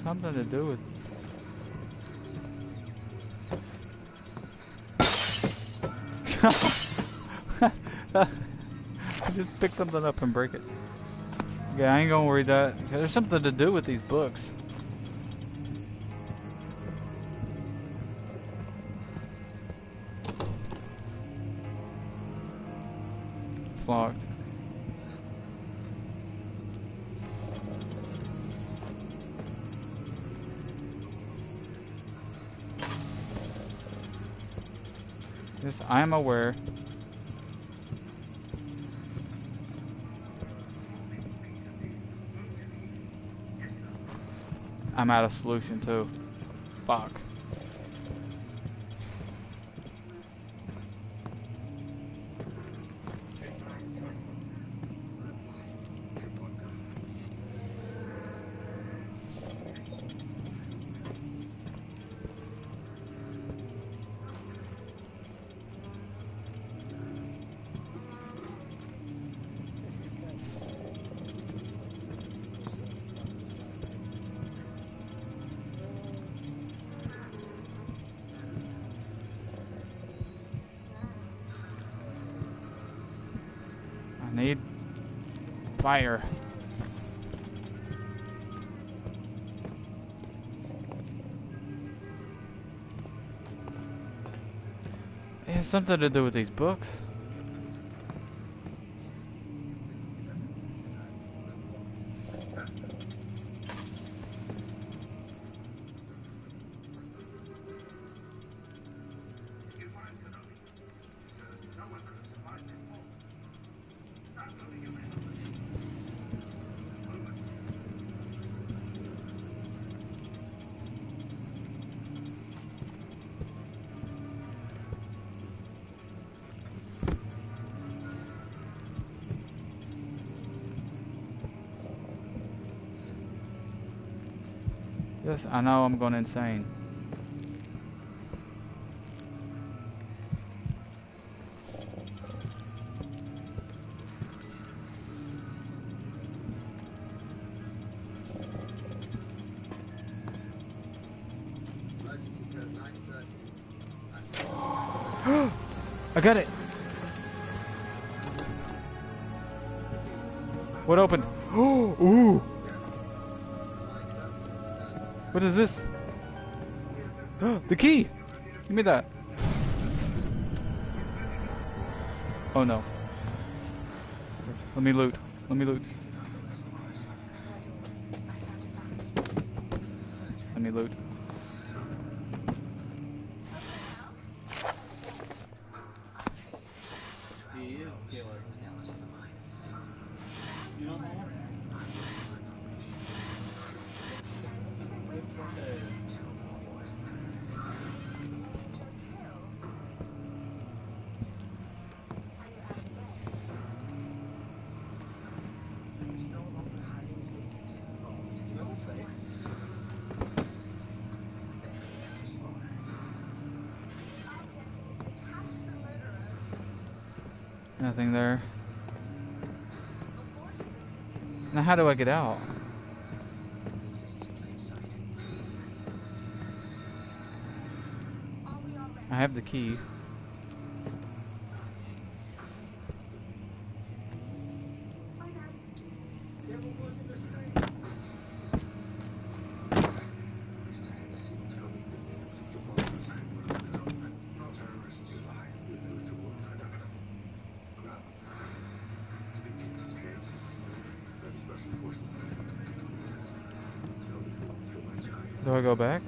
Something to do with. Just pick something up and break it. Yeah, I ain't gonna read that. There's something to do with these books. It's locked. Yes, I am aware. I'm out of solution too. Fuck. I need fire. It has something to do with these books. Yes, I know I'm going insane. I got it. What opened? Oh, ooh. What is this? The key. Give me that. Oh no. Let me loot. Let me loot. Let me loot. Nothing there. Now how do I get out? I have the key. Do I go back?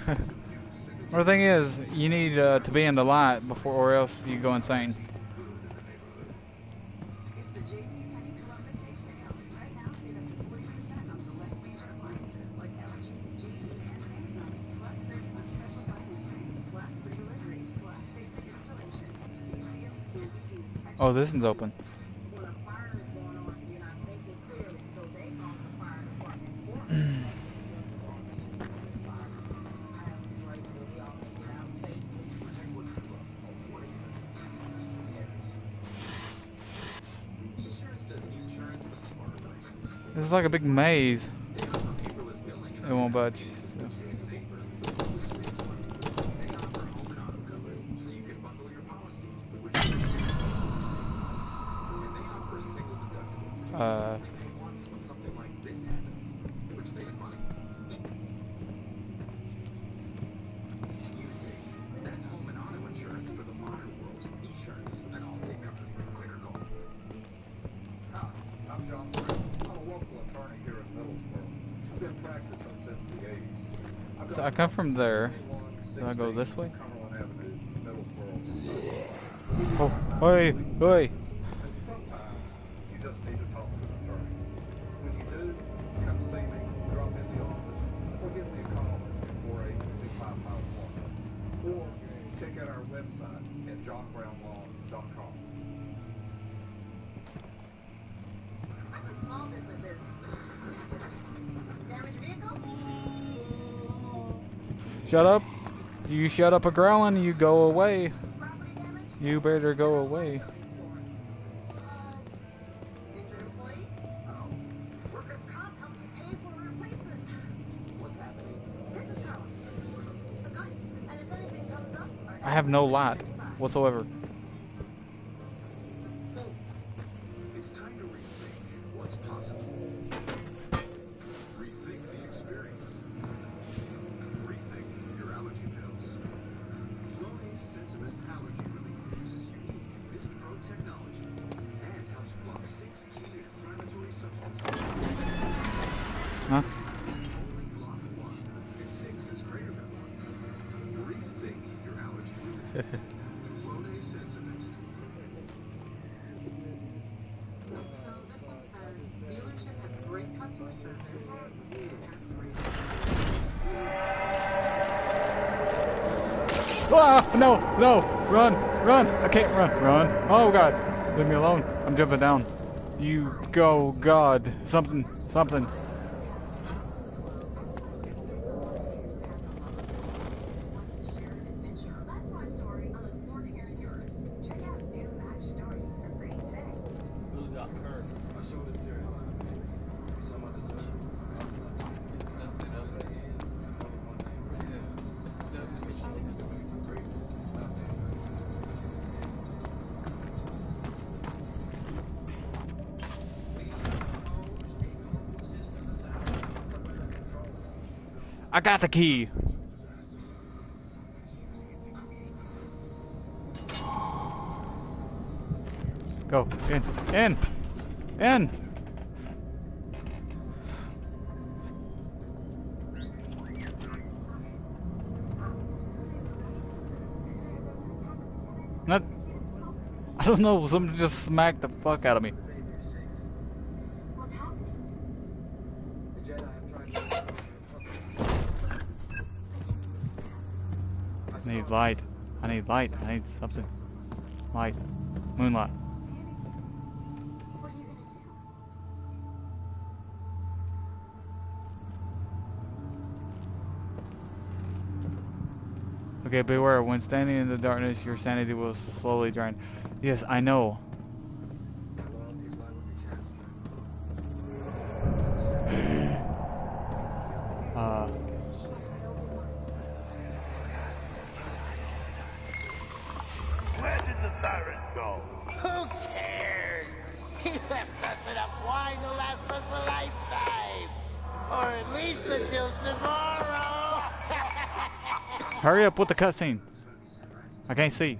Well, the thing is, you need to be in the light before, or else you go insane. It's the JCPenney Columbus Day sale. Right now, save up to 40% on select major appliances like LG, GE, and Samsung. Plus 30-month special financing. Plus free delivery. Plus fixed installation. These deals can't be beat. Oh, this one's open. When a fire is going on, you're not thinking clearly, so they call the fire department for you. This is like a big maze. It won't budge. So. So I come from there. Do I go this way? Oh, hey, hey! Or check out our website at johnbrownlaw.com. Small businesses. Damaged vehicle? Shut up! You shut up a growling, you go away. Property damage? You better go away. Injured employee? Oh. Workers' comp helps pay for a replacement. What's happening? This is Carl. Good. And if anything comes up, I have no light whatsoever. It's time to rethink what's possible. Rethink the experiences. Rethink your allergy pills. Flonase Sensimist Allergy Relief uses unique Bispro technology and helps block 6 key inflammatory substances. Huh? Only block 1 and 6 is greater than 1. Rethink your allergy relief. Flonase Sensimist. So this one says, dealership has great customer service. Ah, no, no, run, run. I can't run. Oh God, leave me alone. I'm jumping down. You go, God. Something. That's my story. I look forward to hearing yours. Check out new match stories for free today. Really got hurt. My shoulder's dirty. Someone deserves I got the key. Go in. Not. I don't know. Somebody just smacked the fuck out of me. What's happening? the Jedi have tried to... I need light. I need something. Light. Moonlight. What are you gonna do? Okay, beware. When standing in the darkness, your sanity will slowly drain. Yes, I know. Where did the Baron go? Who cares? He left us enough wine to last us a lifetime. Or at least until tomorrow. Hurry up with the cutscene. I can't see.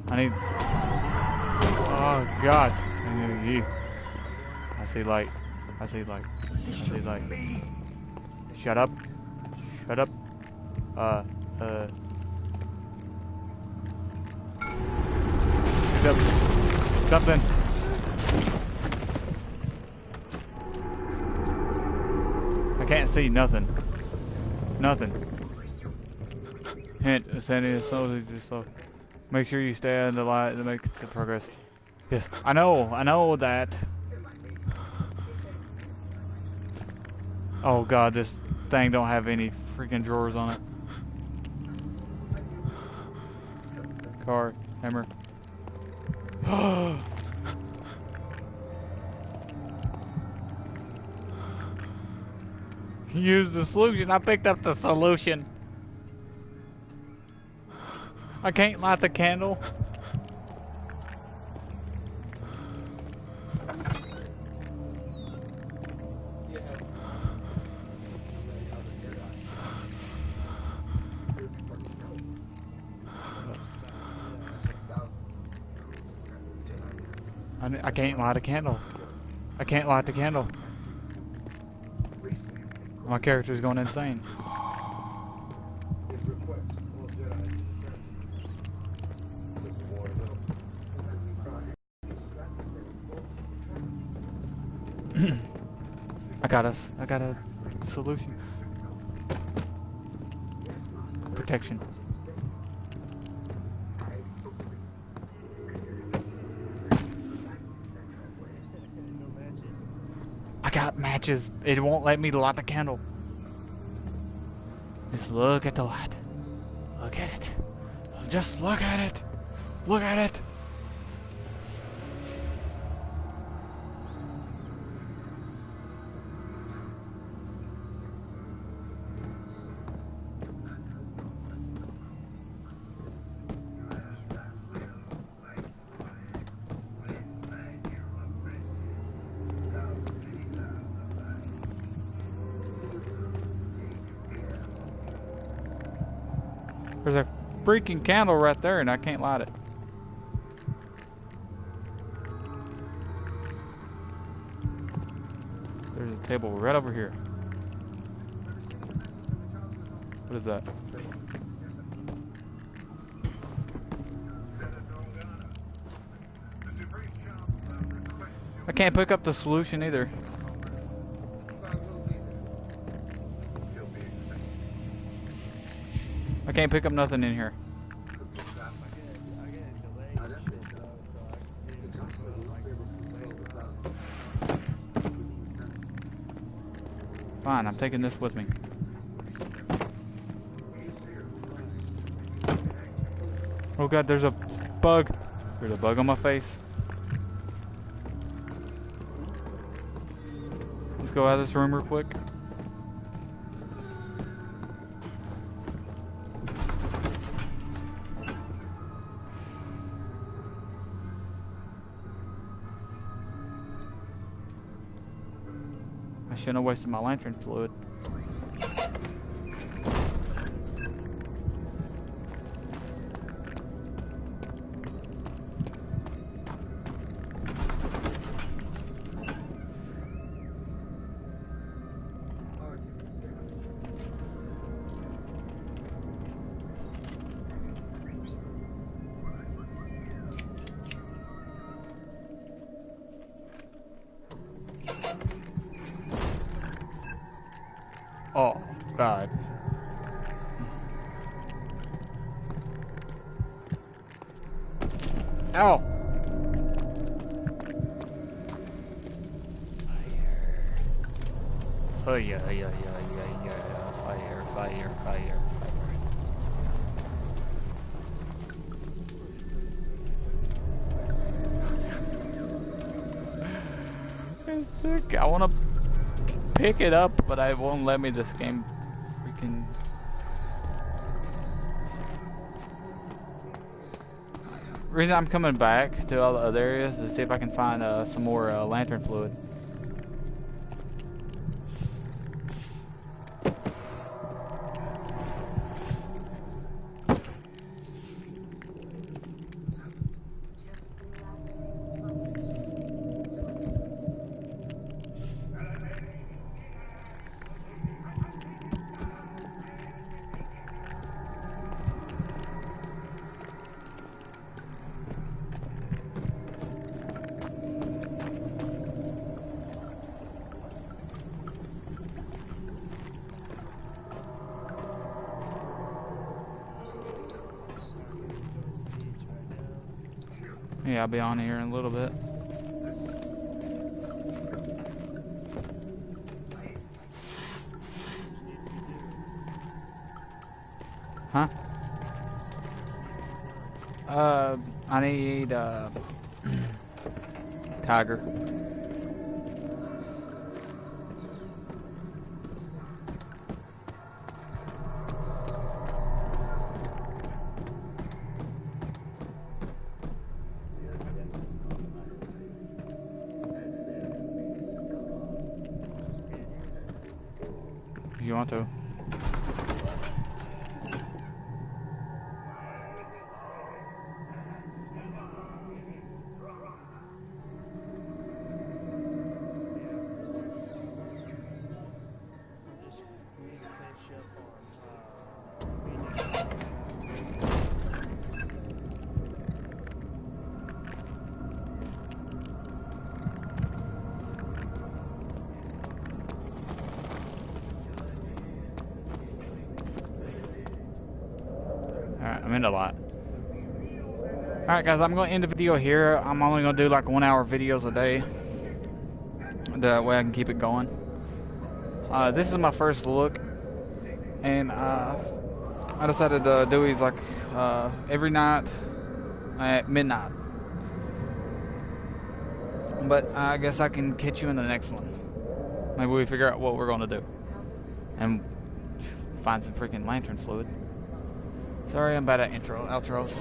I need. Oh God. I see light. Shut up. Shut up. Pick up something. I can't see nothing. Nothing. Hint, ascending is slowly too slow. Make sure you stay on the light to make the progress. Yes, I know that. Oh god, this thing don't have any freaking drawers on it. Car, hammer. Use the solution. I picked up the solution. I can't light the candle. I can't light a candle. I can't light the candle. My character's going insane. I got us. I got a solution. Protection. I got matches. It won't let me light the candle. Just look at the light. Look at it. Just look at it. Look at it. There's a freaking candle right there and I can't light it. There's a table right over here. What is that? I can't pick up the solution either. I can't pick up nothing in here. Fine, I'm taking this with me. Oh god, there's a bug. There's a bug on my face. Let's go out of this room real quick. I shouldn't have wasted my lantern fluid. Oh, God. Ow! Oh, yeah. Fire, fire, fire, fire. I want to pick it up, but it won't let me. This game freaking... The reason I'm coming back to all the other areas is to see if I can find some more lantern fluid. Yeah, I'll be on here in a little bit. Huh? I need, Tiger. If you want to. Alright, I'm in a lot. Alright guys, I'm going to end the video here. I'm only going to do like 1 hour videos a day. That way I can keep it going. This is my first look. And I decided to do these like every night at midnight. But I guess I can catch you in the next one. Maybe we figure out what we're going to do. And find some freaking lantern fluid. Sorry, I'm bad at outros.